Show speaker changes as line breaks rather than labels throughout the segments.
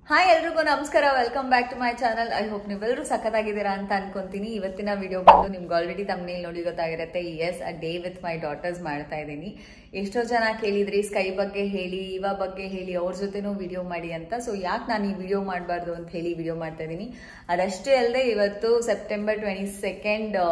Hi ಎಲ್ರಿಗೂ ನಮಸ್ಕಾರ, welcome back to my channel. I hope ನೀವೆಲ್ಲರೂ ಸಖತ್ತಾಗಿದ್ದೀರಾ ಅಂತ ಅನ್ಕೊಂತೀನಿ. ಇವತ್ತಿನ ವಿಡಿಯೋ ಬಂದು ನಿಮ್ಗೆ ಆಲ್ರೆಡಿ ತಮ್ಮನೇಲಿ ನೋಡಿ ಗೊತ್ತಾಗಿರುತ್ತೆ. Yes, a day with my daughters ಮಾಡ್ತಾ ಇದ್ದೀನಿ. ಎಷ್ಟೋ ಜನ ಕೇಳಿದ್ರಿ ಸ್ಕೈ ಬಗ್ಗೆ ಹೇಳಿ, ಇವ ಬಗ್ಗೆ ಹೇಳಿ, ಅವ್ರ ಜೊತೆನೂ ವಿಡಿಯೋ ಮಾಡಿ ಅಂತ. ಸೊ ಯಾಕೆ ನಾನು ಈ ವಿಡಿಯೋ ಮಾಡಬಾರ್ದು ಅಂತ ಹೇಳಿ ವಿಡಿಯೋ ಮಾಡ್ತಾ ಇದ್ದೀನಿ. ಅದಷ್ಟೇ ಅಲ್ಲದೆ ಇವತ್ತು ಸೆಪ್ಟೆಂಬರ್ 22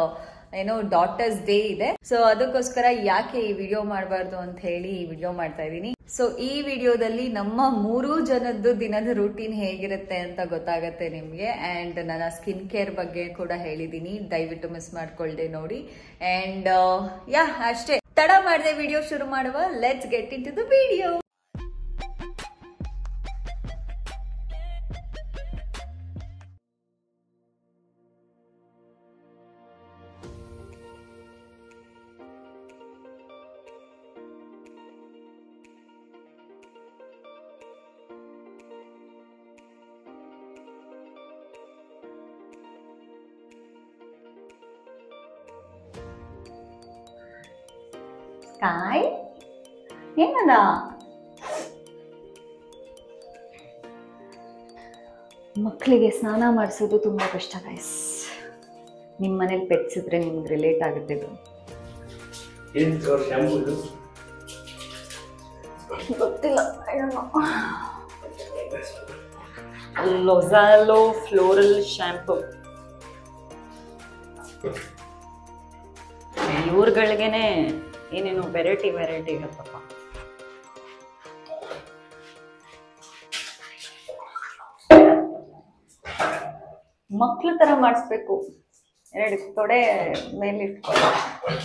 ಏನೋ ಡಾಟರ್ಸ್ ಡೇ ಇದೆ. ಸೊ ಅದಕ್ಕೋಸ್ಕರ ಯಾಕೆ ಈ ವಿಡಿಯೋ ಮಾಡಬಾರ್ದು ಅಂತ ಹೇಳಿ ಈ ವಿಡಿಯೋ ಮಾಡ್ತಾ ಇದ್ದೀನಿ. ಸೊ ಈ ವಿಡಿಯೋದಲ್ಲಿ ನಮ್ಮ 3 ಜನದ್ದು ದಿನದ ರೂಟೀನ್ ಹೇಗಿರುತ್ತೆ ಅಂತ ಗೊತ್ತಾಗತ್ತೆ ನಿಮ್ಗೆ. ಅಂಡ್ ನನ್ನ ಸ್ಕಿನ್ ಕೇರ್ ಬಗ್ಗೆ ಕೂಡ ಹೇಳಿದೀನಿ, ದಯವಿಟ್ಟು ಮಿಸ್ ಮಾಡ್ಕೊಳ್ದೆ ನೋಡಿ. ಅಂಡ್ ಯಾ ಅಷ್ಟೇ, ತಡ ಮಾಡದೆ ವಿಡಿಯೋ ಶುರು ಮಾಡುವ. Let's get into the video. ಕಾಯ್ ಏನದ ಮಕ್ಕಳಿಗೆ ಸ್ನಾನ ಮಾಡಿಸೋದು ತುಂಬಾ ಕಷ್ಟ ಗೈಸ್. ನಿಮ್ಮ ಮನೇಲಿ ಪೆಟ್ಸ್ ಇದ್ರೆ ನಿಮ್ಗೆ ರಿಲೇಟ್ ಆಗುತ್ತೆ. ಇದು ಗೊತ್ತಿಲ್ಲ, ಲೊಜಾಲೋ ಫ್ಲೋರಲ್ ಶಾಂಪೂ. ಇವ್ರಗಳಿಗೆನೆ ಏನೇನು ವೆರೈಟಿ ಇರುತ್ತಪ್ಪ. ಮಕ್ಳ ತರ ಮಾಡಿಸ್ಬೇಕು. 2 ತೊಡೆ ಮೇಲೆ ಇಟ್ಕೊಳ್ಳಿ.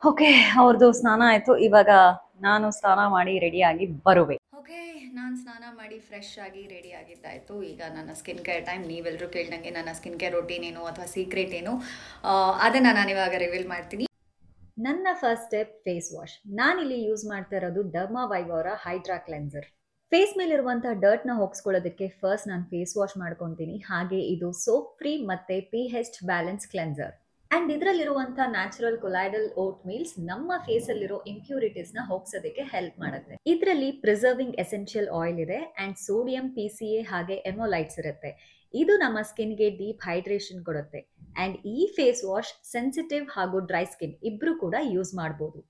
ಓಕೆ, ಅವ್ರದ್ದು ಸ್ನಾನ ಆಯ್ತು. ಇವಾಗ ನಾನು ಸ್ನಾನ ಮಾಡಿ ರೆಡಿ ಆಗಿ ಬರುವೆ. ಓಕೆ, ನಾನು ಸ್ನಾನ ಮಾಡಿ ಫ್ರೆಶ್ ಆಗಿ ರೆಡಿ ಆಗಿದ್ದಾಯ್ತು. ಈಗ ನನ್ನ ಸ್ಕಿನ್ ಕೇರ್ ಟೈಮ್. ನೀವೆಲ್ಲರೂ ಕೇಳ್ದಂಗೆ ನನ್ನ ಸ್ಕಿನ್ ಕೇರ್ ರೂಟೀನ್ ಏನು ಅಥವಾ ಸೀಕ್ರೆಟ್ ಏನು ಅದನ್ನು ನಾನು ಇವಾಗ ರಿವೀಲ್ ಮಾಡ್ತೀನಿ. ನನ್ನ ಫಸ್ಟ್ ಸ್ಟೆಪ್ ಫೇಸ್ ವಾಶ್. ನಾನಿಲ್ಲಿ ಯೂಸ್ ಮಾಡ್ತಾ ಇರೋದು ಡರ್ಮಾವೈವ್ ಅವರ ಹೈಡ್ರಾ ಕ್ಲೆನ್ಸರ್. ಫೇಸ್ ಮೇಲಿರುವಂತಹ ಡರ್ಟ್ನ ಹೋಗಿಸ್ಕೊಳ್ಳೋದಕ್ಕೆ ಫಸ್ಟ್ ನಾನು ಫೇಸ್ ವಾಶ್ ಮಾಡ್ಕೊತೀನಿ. ಹಾಗೆ ಇದು ಸೋಪ್ ಫ್ರೀ ಮತ್ತೆ pH ಬ್ಯಾಲೆನ್ಸ್ ಕ್ಲೆನ್ಸರ್. ಅಂಡ್ ಇದರಲ್ಲಿರುವಂತಹ ನ್ಯಾಚುರಲ್ ಕೊಲಾಯ್ಡಲ್ ಓಟ್ ಮೀಲ್ಸ್ ನಮ್ಮ ಫೇಸ್ ಅಲ್ಲಿರೋ ಇಂಪ್ಯೂರಿಟೀಸ್ ನ ಹೋಗ್ಸೋದಕ್ಕೆ ಹೆಲ್ಪ್ ಮಾಡುತ್ತೆ. ಇದರಲ್ಲಿ ಪ್ರಿಸರ್ವಿಂಗ್ ಎಸೆನ್ಷಿಯಲ್ ಆಯಿಲ್ ಇದೆ ಅಂಡ್ ಸೋಡಿಯಂ PCA ಹಾಗೆ ಎಮೋಲೈಟ್ಸ್ ಇರುತ್ತೆ. ಇದು ನಮ್ಮ ಸ್ಕಿನ್ಗೆ ಡೀಪ್ ಹೈಡ್ರೇಷನ್ ಕೊಡುತ್ತೆ. ಅಂಡ್ ಈ ಫೇಸ್ ವಾಶ್ ಸೆನ್ಸಿಟಿವ್ ಹಾಗೂ ಡ್ರೈ ಸ್ಕಿನ್ ಇಬ್ರು ಕೂಡ ಯೂಸ್ ಮಾಡಬಹುದು.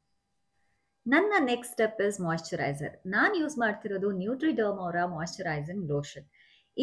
ನನ್ನ ನೆಕ್ಸ್ಟ್ ಸ್ಟೆಪ್ ಇಸ್ ಮಾಯಿಶ್ಚರೈಸರ್. ನಾನು ಯೂಸ್ ಮಾಡ್ತಿರೋದು ನ್ಯೂಟ್ರಿಡರ್ಮ್ ಅವರ ಮಾಯಿಶ್ಚರೈಸಿಂಗ್ ಲೋಷನ್.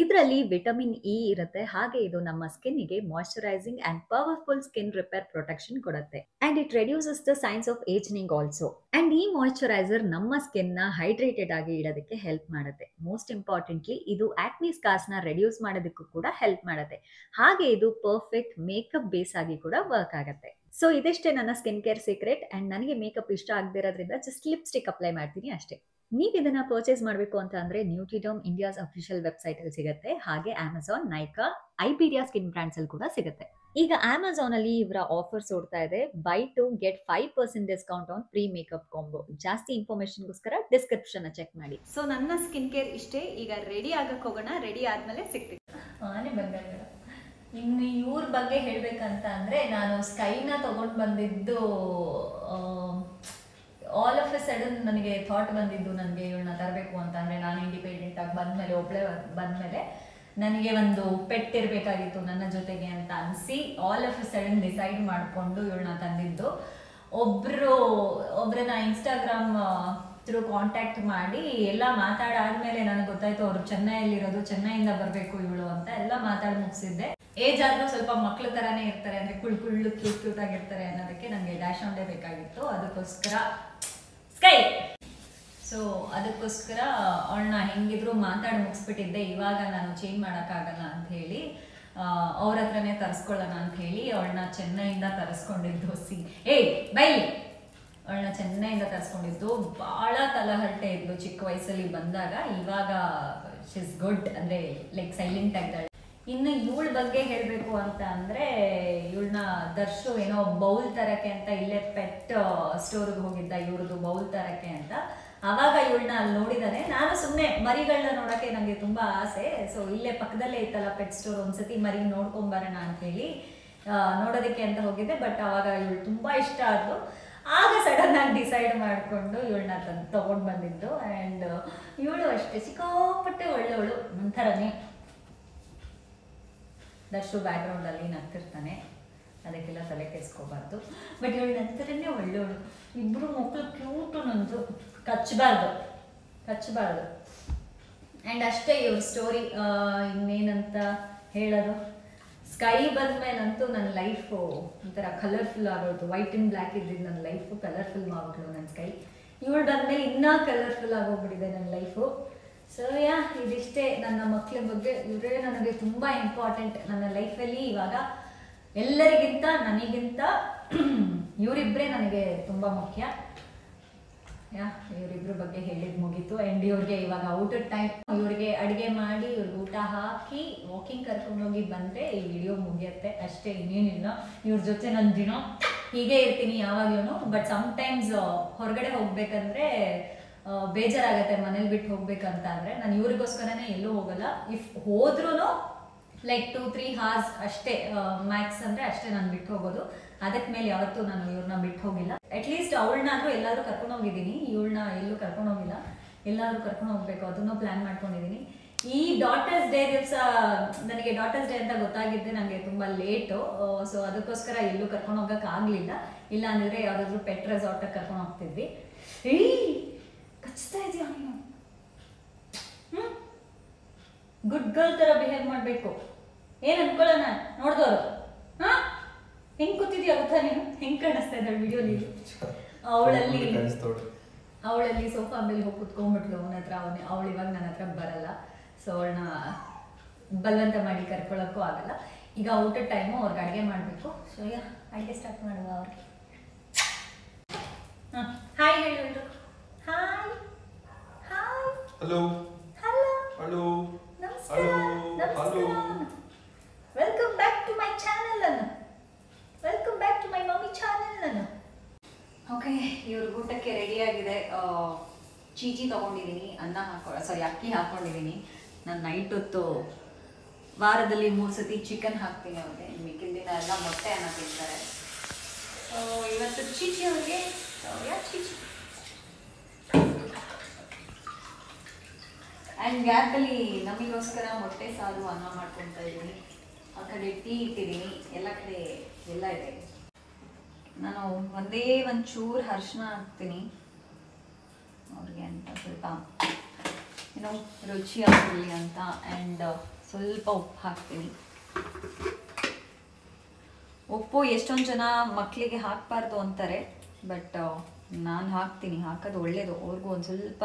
ಇದರಲ್ಲಿ ವಿಟಮಿನ್ ಇ ಇರುತ್ತೆ. ಹಾಗೆ ಇದು ನಮ್ಮ ಸ್ಕಿನ್ಗೆ moisturising and powerful skin repair protection ಕೊಡುತ್ತೆ. And it reduces the signs of ageing also. And ಈ ಮಾಯಿಶ್ಚರೈಸರ್ ನಮ್ಮ ಸ್ಕಿನ್ ನ ಹೈಡ್ರೇಟೆಡ್ ಆಗಿ ಇಡೋದಕ್ಕೆ ಹೆಲ್ಪ್ ಮಾಡುತ್ತೆ. ಮೋಸ್ಟ್ ಇಂಪಾರ್ಟೆಂಟ್ಲಿ ಇದು ಆಕ್ನಿ ಸ್ಕಾರ್ಸ್ ನ ರೆಡ್ಯೂಸ್ ಮಾಡೋದಕ್ಕೂ ಕೂಡ ಹೆಲ್ಪ್ ಮಾಡುತ್ತೆ. ಹಾಗೆ ಇದು ಪರ್ಫೆಕ್ಟ್ ಮೇಕಪ್ ಬೇಸ್ ಆಗಿ ಕೂಡ ವರ್ಕ್ ಆಗುತ್ತೆ. ಸೊ ಇದಷ್ಟೇ ನನ್ನ ಸ್ಕಿನ್ ಕೇರ್ ಸೀಕ್ರೆಟ್. ಅಂಡ್ ನನಗೆ ಮೇಕಪ್ ಇಷ್ಟ ಆಗದಿರೋದ್ರಿಂದ ಜಸ್ಟ್ ಲಿಪ್ಸ್ಟಿಕ್ ಅಪ್ಲೈ ಮಾಡ್ತೀನಿ ಅಷ್ಟೇ. ನೀವು ಇದನ್ನ ಪರ್ಚೇಸ್ ಮಾಡಬೇಕು ಅಂತ ಅಂದ್ರೆ ನ್ಯೂಟ್ರಿಡರ್ಮ್ ಇಂಡಿಯಾಸ್ ಅಫಿಷಿಯಲ್ ವೆಬ್ಸೈಟ್ ಅಲ್ಲಿ ಸಿಗುತ್ತೆ. ಹಾಗೆ ಅಮೆಜಾನ್, ನೈಕಾ, ಐಬೀರಿಯಾ ಸ್ಕಿನ್ ಬ್ರಾಂಡ್ಸ್ ಅಲ್ಲಿ ಕೂಡ ಸಿಗುತ್ತೆ. ಈಗ ಅಮೆಜಾನ್ ಅಲ್ಲಿ ಇವರ ಆಫರ್ಸ್ ಓಡ್ತಾ ಇದೆ. Buy 2 get 5% discount on pre makeup combo. ಜಾಸ್ತಿ ಇನ್ಫಾರ್ಮೇಶನ್ಗೋಸ್ಕರ ಡಿಸ್ಕ್ರಿಪ್ಷನ್ ಚೆಕ್ ಮಾಡಿ. ಸೊ ನನ್ನ ಸ್ಕಿನ್ ಕೇರ್ ಇಷ್ಟೇ. ಈಗ ರೆಡಿ ಆಗಕ್ಕೆ ಹೋಗೋಣ. ರೆಡಿ ಆದ್ಮೇಲೆ ಸಿಗ್ತೀನಿ. ಇನ್ನು ಇವ್ರ ಬಗ್ಗೆ ಹೇಳ್ಬೇಕಂತ ಅಂದ್ರೆ, ನಾನು ಸ್ಕೈನ ತಗೊಂಡು ಬಂದಿದ್ದು ಆಲ್ ಆಫ್ ಎ ಸಡನ್ ನನಗೆ ಥಾಟ್ ಬಂದಿದ್ದು, ನನಗೆ ಇವಳನ್ನ ತರಬೇಕು ಅಂತ. ಅಂದರೆ ನಾನು ಇಂಡಿಪೆಂಡೆಂಟ್ ಆಗಿ ಬಂದಮೇಲೆ, ಒಬ್ಬಳೇ ಬಂದಮೇಲೆ ನನಗೆ ಒಂದು ಪೆಟ್ ಇರಬೇಕಾಗಿತ್ತು ನನ್ನ ಜೊತೆಗೆ ಅಂತ ಅನಿಸಿ all of a sudden decide ಮಾಡಿಕೊಂಡು ಇವಳನ್ನ ತಂದಿದ್ದು. ಒಬ್ಬರನ್ನ ಇನ್ಸ್ಟಾಗ್ರಾಮ್ ಥ್ರೂ ಕಾಂಟ್ಯಾಕ್ಟ್ ಮಾಡಿ ಎಲ್ಲ ಮಾತಾಡಾದ್ಮೇಲೆ ನನಗೆ ಗೊತ್ತಾಯ್ತು ಅವರು ಚೆನ್ನೈಯಲ್ಲಿರೋದು, ಚೆನ್ನೈಯಿಂದ ಬರಬೇಕು ಇವಳು ಅಂತ ಎಲ್ಲ ಮಾತಾಡಿ ಮುಗಿಸಿದ್ದೆ. ಏಜ್ ಆದ್ರೂ ಸ್ವಲ್ಪ ಮಕ್ಳ ತರಾನೇ ಇರ್ತಾರೆ, ಅಂದರೆ ಕುಳ್ಳು ಕ್ಯೂಟ್ ಆಗಿರ್ತಾರೆ ಅನ್ನೋದಕ್ಕೆ ನನಗೆ ಡ್ಯಾಶ್ ಆನ್ಡೇ ಬೇಕಾಗಿತ್ತು. ಅದಕ್ಕೋಸ್ಕರ ಸ್ಕೈ. ಸೊ ಅದಕ್ಕೋಸ್ಕರ ಅವಳನ್ನ ಹೆಂಗಿದ್ರು ಮಾತಾಡಿ ಮುಗಿಸ್ಬಿಟ್ಟಿದ್ದೆ. ಇವಾಗ ನಾನು ಚೇಂಜ್ ಮಾಡೋಕ್ಕಾಗಲ್ಲ ಅಂತ ಹೇಳಿ ಅವ್ರ ಹತ್ರನೇ ತರಿಸ್ಕೊಳ್ಳೋಣ ಅಂತ ಹೇಳಿ ಅವಳನ್ನ ಚೆನ್ನೈಯಿಂದ ತರಿಸ್ಕೊಂಡಿದ್ದು. ಅವಳನ್ನ ಚೆನ್ನೈಯಿಂದ ತರಿಸ್ಕೊಂಡಿದ್ದು. ಭಾಳ ತಲಹರಟೆ ಇದ್ಲು ಚಿಕ್ಕ ವಯಸ್ಸಲ್ಲಿ ಬಂದಾಗ. ಇವಾಗ ಶಿ ಇಸ್ ಗುಡ್, ಅಂದರೆ ಲೈಕ್ ಸೈಲೆಂಟ್ ಆಗಿದ್ದಾಳೆ. ಇನ್ನು ಇವಳ ಬಗ್ಗೆ ಹೇಳಬೇಕು ಅಂತ ಅಂದರೆ ಇವಳನ್ನ ದರ್ಶು ಏನೋ ಬೌಲ್ ತರಕ್ಕೆ ಅಂತ ಇಲ್ಲೇ ಪೆಟ್ ಸ್ಟೋರ್ಗೆ ಹೋಗಿದ್ದ ಇವ್ರದ್ದು ಬೌಲ್ ತರಕ್ಕೆ ಅಂತ. ಆವಾಗ ಇವಳನ್ನ ಅಲ್ಲಿ ನೋಡಿದಾನೆ. ನಾನು ಸುಮ್ಮನೆ ಮರಿಗಳನ್ನ ನೋಡೋಕ್ಕೆ ನನಗೆ ತುಂಬ ಆಸೆ. ಸೊ ಇಲ್ಲೇ ಪಕ್ಕದಲ್ಲೇ ಇತ್ತಲ್ಲ ಪೆಟ್ ಸ್ಟೋರ್, ಒಂದ್ಸತಿ ಮರಿ ನೋಡ್ಕೊಂಬರೋಣ ಅಂಥೇಳಿ ನೋಡೋದಕ್ಕೆ ಅಂತ ಹೋಗಿದ್ದೆ. ಬಟ್ ಆವಾಗ ಇವಳು ತುಂಬ ಇಷ್ಟ ಆದ್ಲು. ಆಗ ಸಡನ್ ಆಗಿ ಡಿಸೈಡ್ ಮಾಡಿಕೊಂಡು ಇವಳನ್ನ ತಗೊಂಡು ಬಂದಿದ್ದು. ಆ್ಯಂಡ್ ಇವಳು ಅಷ್ಟೇ ಸಿಕ್ಕಾಪಟ್ಟೆ ಒಳ್ಳೆಯವಳು, ಒಂಥರನೇ. ದರ್ಶು ಬ್ಯಾಕ್ಗ್ರೌಂಡಲ್ಲಿ ನಗ್ತಿರ್ತಾನೆ, ಅದಕ್ಕೆಲ್ಲ ತಲೆ ಕೆಡಿಸ್ಕೋಬಾರ್ದು. ಬಟ್ ಇವಳು ನಂತರನೇ ಒಳ್ಳೆಯವಳು. ಇಬ್ಬರು ಮಕ್ಕಳು ಕ್ಯೂಟು, ನಂದು ಕಚ್ಚಬಾರ್ದು. ಆ್ಯಂಡ್ ಅಷ್ಟೇ ಇವ್ರ ಸ್ಟೋರಿ. ಇನ್ನೇನಂತ ಹೇಳೋದು, ಸ್ಕೈ ಬಂದ್ಮೇಲಂತೂ ನನ್ನ ಲೈಫು ಒಂಥರ ಕಲರ್ಫುಲ್ ಆಗೋದು. ವೈಟ್ ಆ್ಯಂಡ್ ಬ್ಲ್ಯಾಕ್ ಇದ್ದಿದ್ದು ನನ್ನ ಲೈಫು ಕಲರ್ಫುಲ್ ಮಾಡ್ಬಿಟ್ಲು ನನ್ನ ಸ್ಕೈ. ಇವಳು ಬಂದಮೇಲೆ ಇನ್ನೂ ಕಲರ್ಫುಲ್ ಆಗೋಗ್ಬಿಟ್ಟಿದೆ ನನ್ನ ಲೈಫು. ಸೊ ಇದಿಷ್ಟೇ ನನ್ನ ಮಕ್ಕಳ ಬಗ್ಗೆ. ಇವರೇ ನನಗೆ ತುಂಬ ಇಂಪಾರ್ಟೆಂಟ್ ನನ್ನ ಲೈಫಲ್ಲಿ ಇವಾಗ. ಎಲ್ಲರಿಗಿಂತ ನನಗಿಂತ ಇವರಿಬ್ಬರೇ ನನಗೆ ತುಂಬ ಮುಖ್ಯ. ಇವರಿಬ್ಬರ ಬಗ್ಗೆ ಹೇಳಿದ್ದು ಮುಗೀತು. ಆ್ಯಂಡ್ ಇವ್ರಿಗೆ ಇವಾಗ ಊಟದ ಟೈಮ್. ಇವ್ರಿಗೆ ಅಡುಗೆ ಮಾಡಿ ಇವ್ರಿಗೆ ಊಟ ಹಾಕಿ ವಾಕಿಂಗ್ ಕರ್ಕೊಂಡೋಗಿ ಬಂದರೆ ಈ ವಿಡಿಯೋ ಮುಗಿಯುತ್ತೆ ಅಷ್ಟೇ, ಇನ್ನೇನಿಲ್ಲ. ಇವ್ರ ಜೊತೆ ನನ್ನ ದಿನ ಹೀಗೆ ಇರ್ತೀನಿ ಯಾವಾಗ್ಲೂ. ಬಟ್ ಸಮ್ಟೈಮ್ಸ್ ಹೊರಗಡೆ ಹೋಗ್ಬೇಕಂದ್ರೆ ಬೇಜಾರಾಗತ್ತೆ, ಮನೇಲಿ ಬಿಟ್ಟು ಹೋಗ್ಬೇಕಂತ ಅಂದರೆ. ನಾನು ಇವ್ರಿಗೋಸ್ಕರನೇ ಎಲ್ಲೂ ಹೋಗಲ್ಲ. ಇಫ್ ಹೋದ್ರೂ ಲೈಕ್ 2-3 hours ಅಷ್ಟೇ ಮ್ಯಾಕ್ಸ್, ಅಂದರೆ ಅಷ್ಟೇ ನಾನು ಬಿಟ್ಟು ಹೋಗೋದು. ಅದಕ್ಕೆ ಮೇಲೆ ಯಾವತ್ತೂ ನಾನು ಇವ್ರನ್ನ ಬಿಟ್ಟು ಹೋಗಿಲ್ಲ. ಅಟ್ಲೀಸ್ಟ್ ಅವಳನ್ನಾದ್ರೂ ಎಲ್ಲಾದ್ರೂ ಕರ್ಕೊಂಡು ಹೋಗಿದ್ದೀನಿ, ಇವಳನ್ನ ಎಲ್ಲೂ ಕರ್ಕೊಂಡು ಹೋಗಿಲ್ಲ. ಎಲ್ಲಾದ್ರೂ ಕರ್ಕೊಂಡು ಹೋಗ್ಬೇಕು, ಅದನ್ನೂ ಪ್ಲ್ಯಾನ್ ಮಾಡ್ಕೊಂಡಿದ್ದೀನಿ. ಈ ಡಾಟರ್ಸ್ ಡೇ ದಿವಸ ನನಗೆ ಡಾಟರ್ಸ್ ಡೇ ಅಂತ ಗೊತ್ತಾಗಿದ್ದೆ ನನಗೆ ತುಂಬ ಲೇಟು. ಸೊ ಅದಕ್ಕೋಸ್ಕರ ಎಲ್ಲೂ ಕರ್ಕೊಂಡು ಹೋಗೋಕ್ಕಾಗಲಿಲ್ಲ. ಇಲ್ಲ ಅಂದರೆ ಯಾವುದಾದ್ರೂ ಪೆಟ್ ರೆಸಾರ್ಟಿಗೆ ಕರ್ಕೊಂಡು ಹೋಗ್ತಿದ್ವಿ. ಕಚ್ತಾ ಇದೆಯಾ ನೀನು? ಗುಡ್ ಗರ್ಲ್ ಥರ ಬಿಹೇವ್ ಮಾಡಬೇಕು. ಏನು ಅನ್ಕೊಳ್ಳೋಣ ನೋಡ್ದವರು? ಹೆಂಗೆ ಕೂತಿದ್ಯಾ ಗೊತ್ತಾ ನೀನು? ಹೆಂಗೆ ಕಾಣಿಸ್ತಾ ಇದ್ದಾಳೆ ವಿಡಿಯೋಲಿ? ಅವಳಲ್ಲಿ ಸೋಫಾ ಮೇಲೆ ಹೋಗಿ ಕುತ್ಕೊಂಡ್ಬಿಟ್ಲು ಅವನ ಹತ್ರ. ಅವಳು ಇವಾಗ ನನ್ನ ಹತ್ರ ಬರಲ್ಲ. ಸೊ ಅವಳನ್ನ ಬಲವಂತ ಮಾಡಿ ಕರ್ಕೊಳ್ಳೋಕ್ಕೂ ಆಗಲ್ಲ. ಈಗ ಊಟದ ಟೈಮು, ಅವ್ರಿಗೆ ಅಡುಗೆ ಮಾಡಬೇಕು. ಸೊ ಅಡುಗೆ ಸ್ಟಾರ್ಟ್ ಮಾಡುವ ಅವ್ರಿಗೆ. ಹಾಯ್ ಹೇಳಿದ್ರು. Hi hi hello hello hello ನಮಸ್ಕಾರ ನಮಸ್ಕಾರ. Welcome back to my channel ಅನ್ನು. Welcome back to my mummy channel ಅನ್ನು. ಓಕೆ, ಇವ್ರ ಊಟಕ್ಕೆ ರೆಡಿಯಾಗಿದೆ. ಚೀಚಿ ತೊಗೊಂಡಿದ್ದೀನಿ, ಅಕ್ಕಿ ಹಾಕ್ಕೊಂಡಿದ್ದೀನಿ. ನಾನು ನೈಟ್ ಹೊತ್ತು ವಾರದಲ್ಲಿ 3 ಸತಿ ಚಿಕನ್ ಹಾಕ್ತೀನಿ ಅವ್ರಿಗೆ. ಮಿಕ್ಕಿದ ದಿನ ಎಲ್ಲ ಮೊಟ್ಟೆ ಅನ್ನ ತಿಂತಾರೆ. ಇವತ್ತು ಚೀಚಿ ಅವ್ರಿಗೆ ಚೀಚಿ. ಆ್ಯಂಡ್ ಗ್ಯಾಪಲ್ಲಿ ನಮಗೋಸ್ಕರ ಮೊಟ್ಟೆ ಸಾರು ಅನ್ನ ಮಾಡ್ಕೊತಾ ಇದ್ದೀನಿ. ಆ ಕಡೆ ಟೀ ಇಟ್ಟಿದ್ದೀನಿ. ಎಲ್ಲ ಕಡೆ ಎಲ್ಲ ಇದೆ. ನಾನು ಒಂಚೂರು ಅರಿಶಿನ ಹಾಕ್ತೀನಿ ಅವ್ರಿಗೆ ಅಂತ, ಸ್ವಲ್ಪ ಏನೋ ರುಚಿ ಆಗಲಿ ಅಂತ. ಆ್ಯಂಡ್ ಸ್ವಲ್ಪ ಉಪ್ಪು ಹಾಕ್ತೀನಿ. ಉಪ್ಪು ಎಷ್ಟೊಂದು ಜನ ಮಕ್ಕಳಿಗೆ ಹಾಕಬಾರ್ದು ಅಂತಾರೆ, ಬಟ್ ನಾನು ಹಾಕ್ತೀನಿ. ಹಾಕೋದು ಒಳ್ಳೆಯದು, ಅವ್ರಿಗೂ ಒಂದು ಸ್ವಲ್ಪ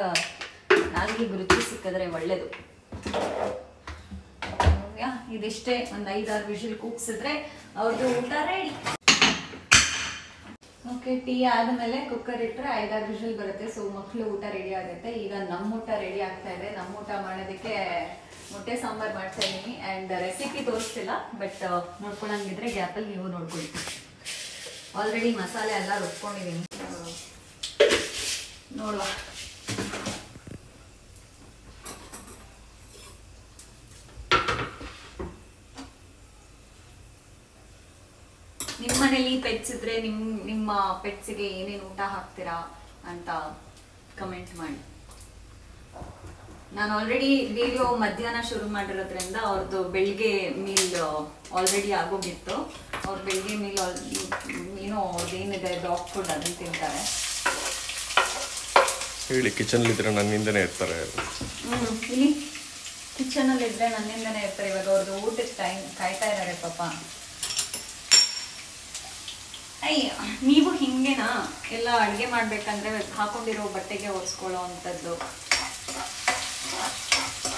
ನಾಲ್ಗಿಗೆ ರುಚಿ ಸಿಕ್ಕಿದ್ರೆ ಒಳ್ಳೆಯದು. ಇದಿಷ್ಟೇ, ಒಂದು 5-6 ವಿಷಲ್ ಕೂಗ್ಸಿದ್ರೆ ಅವ್ರದ್ದು ಊಟ ರೆಡಿ. ಓಕೆ, ಟೀ ಆದಮೇಲೆ ಕುಕ್ಕರ್ ಇಟ್ಟರೆ 5-6 ವಿಷಲ್ ಬರುತ್ತೆ. ಸೊ ಮಕ್ಕಳು ಊಟ ರೆಡಿ ಆಗುತ್ತೆ. ಈಗ ನಮ್ಮ ಊಟ ರೆಡಿ ಆಗ್ತಾ ಇದೆ. ನಮ್ಮ ಊಟ ಮಾಡೋದಕ್ಕೆ ಮೊಟ್ಟೆ ಸಾಂಬಾರು ಮಾಡ್ತಾ ಇದ್ದೀನಿ. ಆ್ಯಂಡ್ ರೆಸಿಪಿ ತೋರಿಸ್ತಿಲ್ಲ, ಬಟ್ ನೋಡ್ಕೊಳಂಗಿದ್ರೆ ಗ್ಯಾಪಲ್ಲಿ ನೀವು ನೋಡ್ಕೊಳ್ಳಿ. ಆಲ್ರೆಡಿ ಮಸಾಲೆ ಎಲ್ಲ ರುಬ್ಕೊಂಡಿದ್ದೀನಿ, ನೋಡುವ. ನಿಮ್ಮ ಮನೇಲಿ ಪೆಟ್ಸ್ ಇದ್ರೆ ನಿಮ್ಮ ಪೆಟ್ಸಿಗೆ ಏನೇನು ಊಟ ಹಾಕ್ತೀರಾ ಅಂತ ಕಮೆಂಟ್ ಮಾಡಿ. ನಾನು ಆಲ್ರೆಡಿ ವಿಡಿಯೋ ಮಧ್ಯಾಹ್ನ ಶುರು ಮಾಡಿರೋದ್ರಿಂದ ಅವ್ರದ್ದು ಬೆಳಿಗ್ಗೆ ಮೀಲ್ ಆಲ್ರೆಡಿ ಆಗೋಗಿತ್ತು. ಅವ್ರ ಬೆಳಿಗ್ಗೆ ಮೀಲ್ ಏನೋ ಅವ್ರದ್ದೇನಿದೆ ಡಾಗ್ ಫುಡ್ ಅದನ್ನು ತಿಂತಾರೆ.
ಹೇಳಿ, ಕಿಚನಲ್ಲಿ ಇದ್ರೆ ನನ್ನಿಂದನೇ ಇರ್ತಾರೆ.
ಇಲ್ಲಿ ಕಿಚನಲ್ಲಿ ಇದ್ರೆ ನನ್ನಿಂದನೇ ಇರ್ತಾರೆ. ಇವಾಗ ಅವ್ರದ್ದು ಊಟದ ಟೈಮ್ ಕಾಯ್ತಾ ಇದ್ದಾರೆ ಪಾಪ. ಅಯ್ಯ, ನೀವು ಹಿಂಗೇನಾ ಎಲ್ಲ ಅಡುಗೆ ಮಾಡ್ಬೇಕಂದ್ರೆ ಹಾಕೊಂಡಿರೋ ಬಟ್ಟೆಗೆ ಒರೆಸ್ಕೊಳ್ಳೋ ಅಂಥದ್ದು?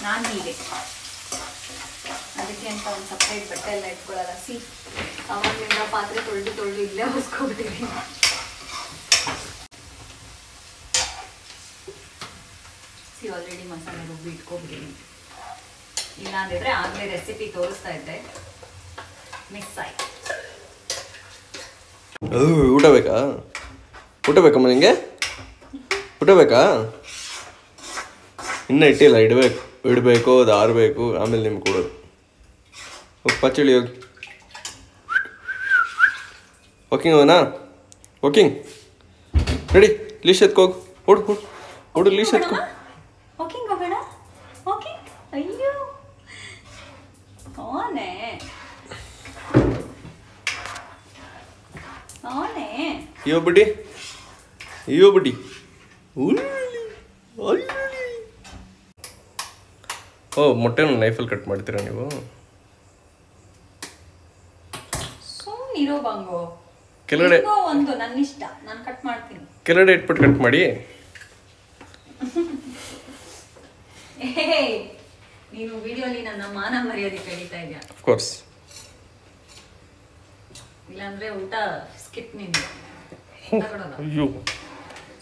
ನಾನು ಹೀಗೆ, ಅದಕ್ಕೆ ಅಂತ ಒಂದು ಸಪ್ರೇಟ್ ಬಟ್ಟೆ ಎಲ್ಲ ಇಟ್ಕೊಳ್ಳಲ್ಲ. ಅವಾಗಿಂದ ಪಾತ್ರೆ ತೊಳೆದು ಇಲ್ಲೇ ಒರೆಸ್ಕೊಬಿಟ್ಟಿದ್ದೀನಿ. ಆಲ್ರೆಡಿ ಮಸಾಲೆ ರುಬ್ಬಿ ಇಟ್ಕೊಬಿಟ್ಟಿದ್ದೀನಿ. ಇಲ್ಲ ಅಂದಿದ್ರೆ ಆಗಲೇ ರೆಸಿಪಿ ತೋರಿಸ್ತಾ ಇದ್ದೆ, ಮಿಸ್ ಆಯ್ತು.
ಊಟ ಬೇಕಾ? ಊಟ ಬೇಕಮ್ಮ ನಿಂಗೆ? ಊಟ ಬೇಕಾ? ಇನ್ನೂ ಇಟ್ಟಿಲ್ಲ, ಇಡಬೇಕು, ಅದು ಆರಬೇಕು, ಆಮೇಲೆ ನಿಮ್ಗೆ ಕೊಡೋದು. ಹೋಗಿ ಪಚ್ಚಳಿ ಹೋಗಿ. ವಾಕಿಂಗ್ ಹೋಗೋಣ? Walking ready. ಲೀಶ್ ಎತ್ಕೋಗಿ ಹುಡು ಲೀಶ್ ಎತ್ಕೋ.
ವಾಕಿಂಗ್ ಹೋಗೋಣ? ವಾಕಿಂಗ್? ಅಯ್ಯೋ ಅವನೇ
ಅಯ್ಯೋ ಬಿಡಿ ಓ, ಮೊಟ್ಟೆನ ನೈಫಲ್ಲಿ ಕಟ್ ಮಾಡ್ತೀರಾ ನೀವು?
ಸುಮ್ಮನಿರೋ ಬಂಗೋ.
ಕೆಳಗಡೆ
ಒಂದು ನನ್ನ ಇಷ್ಟ, ನಾನು ಕಟ್ ಮಾಡ್ತೀನಿ.
ಕೆಳಗಡೆ ಇಟ್ಬಿಟ್ಟು ಕಟ್ ಮಾಡಿ.
ನೀನು ವಿಡಿಯೋಲಿ ನನ್ನ ಮಾನ ಮರ್ಯಾದೆ ಕಳೀತಾ ಇದೆಯಾ?
Of course.
ಇಲ್ಲಾಂದ್ರೆ ಊಟ ಸ್ಕಿಪ್ ನಿಂದು.
ಅಯ್ಯೋ,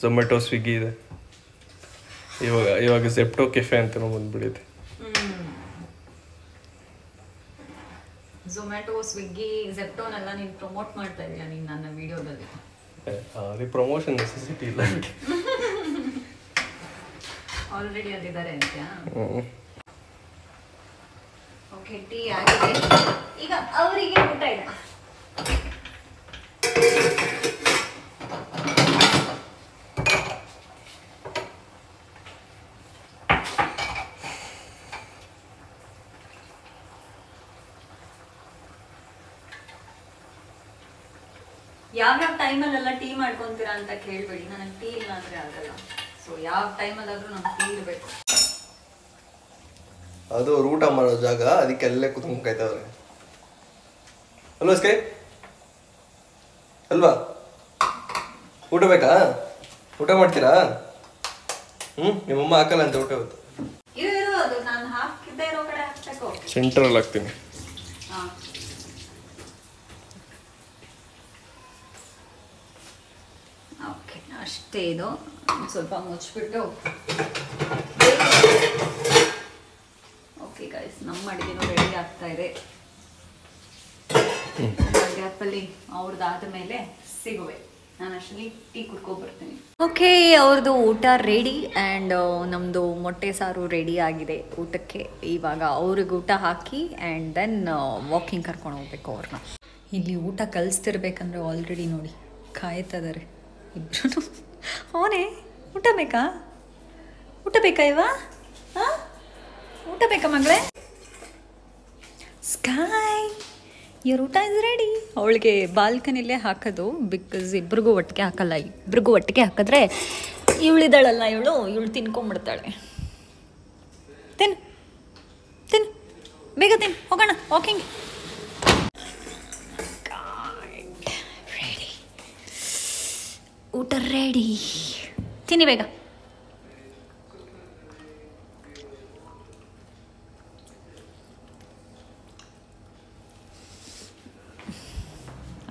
ಝೊಮ್ಯಾಟೊ, ಸ್ವಿಗ್ಗಿ ಇದೆ. ಇವಾಗ ಝೆಪ್ಟೋ ಕೆಫೆ ಅಂತ ಬಂದ್ಬಿಟ್ಟಿದೆ.
ಝೊಮ್ಯಾಟೊ, ಸ್ವಿಗ್ಗಿ, ಝೆಪ್ಟೋನೆಲ್ಲ ನೀನು ಪ್ರಮೋಟ್ ಮಾಡ್ತಾ ಇದೀಯ ನೀನು ನನ್ನ ವಿಡಿಯೋದಲ್ಲಿ.
ಅದೇ ಪ್ರಮೋಷನ್ ನೆಸೆಸಿಟಿ ಇಲ್ಲ.
ಆಲ್ರೆಡಿ ಅದಿದ್ದಾರೆ ಅಂತ. ಓಕೆ, ಟೀ ಆಗಿದೆ. ಈಗ ಅವರಿಗೆ ಊಟ ಇದೆ. ಯಾವ್ಯಾವ ಟೈಮಲ್ಲೆಲ್ಲ ಟೀ ಮಾಡ್ಕೊಂತೀರಾ ಅಂತ ಕೇಳ್ಬೇಡಿ, ನನಗೆ ಟೀ ಇಲ್ಲ ಅಂದ್ರೆ ಆಗಲ್ಲ. ಸೊ ಯಾವ ಟೈಮಲ್ಲಾದ್ರೂ ನಮ್ಗೆ ಟೀ ಇರಬೇಕು.
ಅದು ಅವ್ರು ಊಟ ಮಾಡೋ ಜಾಗ, ಅದಕ್ಕೆ ಅಲ್ಲೇ ಕುತ್ಕೊಂಡು ಕಾಯ್ತವ್ರೆ ಅಲ್ವಾ ಸ್ಕೈ? ಅಲ್ವಾ? ಊಟ ಬೇಕಾ? ಊಟ ಮಾಡ್ತೀರಾ? ನಿಮ್ಮಮ್ಮ ಹಾಕಲ್ಲ ಅಂತ ಊಟ ಇವತ್ತು.
ಇರು ಅದು ನಾನು ಹಾಕಿದ್ದೆ ಇರೋ ಕಡೆ ಹಾಕ್ಬೇಕು.
ಸೆಂಟ್ರಲ್ಲಿ ಹಾಕ್ತೀನಿ.
ಓಕೆ, ಅಷ್ಟೇ. ಇದು ಸ್ವಲ್ಪ ಮುಚ್ಚಿಬಿಟ್ಟು. ಓಕೆ ಗೈಸ್, ನಮ್ಮ ಅಡುಗೆನೂ ರೆಡಿ ಆಗ್ತಾ ಇದೆ. ಗ್ಯಾಪಲ್ಲಿ ಅವ್ರದ್ದಾದ ಮೇಲೆ ಸಿಗುವೆ. ನಾನು ಅಷ್ಟರಲ್ಲಿ ಟೀ ಕುಡ್ಕೊಬರ್ತೀನಿ. ಓಕೆ, ಅವ್ರದ್ದು ಊಟ ರೆಡಿ ಆ್ಯಂಡ್ ನಮ್ಮದು ಮೊಟ್ಟೆ ಸಾರು ರೆಡಿ ಆಗಿದೆ ಊಟಕ್ಕೆ. ಇವಾಗ ಅವ್ರಿಗೆ ಊಟ ಹಾಕಿ ಆ್ಯಂಡ್ ದೆನ್ ವಾಕಿಂಗ್ ಕರ್ಕೊಂಡು ಹೋಗ್ಬೇಕು ಅವ್ರನ್ನ. ಇಲ್ಲಿ ಊಟ ಕಲಿಸ್ತಿರ್ಬೇಕಂದ್ರೆ ಆಲ್ರೆಡಿ ನೋಡಿ ಕಾಯ್ತಾ ಇದ್ದಾರೆ ಇಬ್ಬರು. ಅವನೇ ಊಟ ಬೇಕಾ? ಊಟ ಬೇಕಾ ಇವ? ಹಾಂ, ಊಟ ಬೇಕಾ ಮಗಳೇ? ಸ್ಕೈ, ಇವ್ರ ಊಟ ಇಸ್ ರೆಡಿ. ಅವಳಿಗೆ ಬಾಲ್ಕನಿಲೇ ಹಾಕೋದು, ಬಿಕಾಸ್ ಇಬ್ರಿಗೂ ಒಟ್ಟಿಗೆ ಹಾಕಲ್ಲ. ಇಬ್ರಿಗೂ ಒಟ್ಟಿಗೆ ಹಾಕಿದ್ರೆ ಇವಳಿದ್ದಾಳಲ್ಲ, ಇವಳು ತಿನ್ಕೊಂಬಿಡ್ತಾಳೆ. ತಿನ್ನು ಬೇಗ ತಿನ್ನು, ಹೋಗೋಣ ವಾಕಿಂಗ್. ರೆಡಿ, ಊಟ ರೆಡಿ, ತಿನ್ನಿ ಬೇಗ.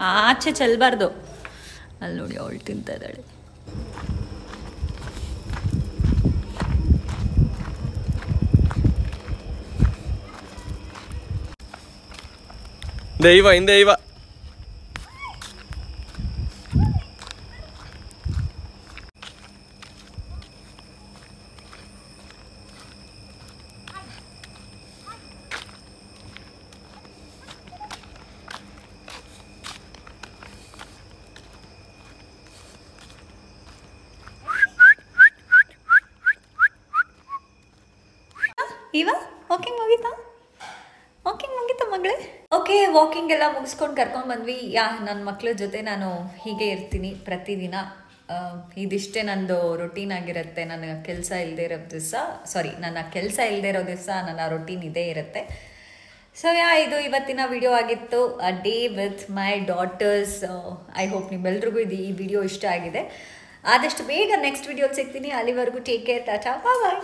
ಆಚೆ ಚೆಲ್ಲಬಾರ್ದು. ಅಲ್ಲಿ ನೋಡಿ ಅವಳು ತಿಂತಾ ಇದ್ದಾಳೆ.
ಹಿಂದೆ
ಇವ ವಾಕಿಂಗ್ ಮುಗೀತಾ? ವಾಕಿಂಗ್ ಮುಗೀತಾ ಮಗಳೇ? ಓಕೆ, ವಾಕಿಂಗ್ ಎಲ್ಲ ಮುಗಿಸ್ಕೊಂಡು ಕರ್ಕೊಂಡು ಬಂದ್ವಿ. ನನ್ನ ಮಕ್ಳ ಜೊತೆ ನಾನು ಹೀಗೆ ಇರ್ತೀನಿ ಪ್ರತಿದಿನ. ಇದಿಷ್ಟೇ ನಂದು ರೊಟೀನ್ ಆಗಿರುತ್ತೆ. ನನ್ನ ಕೆಲಸ ಇಲ್ಲದೆ ಇರೋ ದಿವಸ, ನನ್ನ ಕೆಲಸ ಇಲ್ಲದೆ ಇರೋ ದಿವಸ ನನ್ನ ರೊಟೀನ್ ಇದೇ ಇರುತ್ತೆ. ಸೊ ಇದು ಇವತ್ತಿನ ವಿಡಿಯೋ ಆಗಿತ್ತು, ಅ day with my daughters. I hope ನಿಮ್ಮೆಲ್ರಿಗೂ ಈ ವಿಡಿಯೋ ಇಷ್ಟ ಆಗಿದೆ. ಆದಷ್ಟು ಬೇಗ ನೆಕ್ಸ್ಟ್ ವಿಡಿಯೋಲಿ ಸಿಗ್ತೀನಿ. ಅಲ್ಲಿವರೆಗೂ ಟೇಕ್ ಕೇರ್, ಟಾಟಾ, ಬಾಯ್ ಬಾಯ್.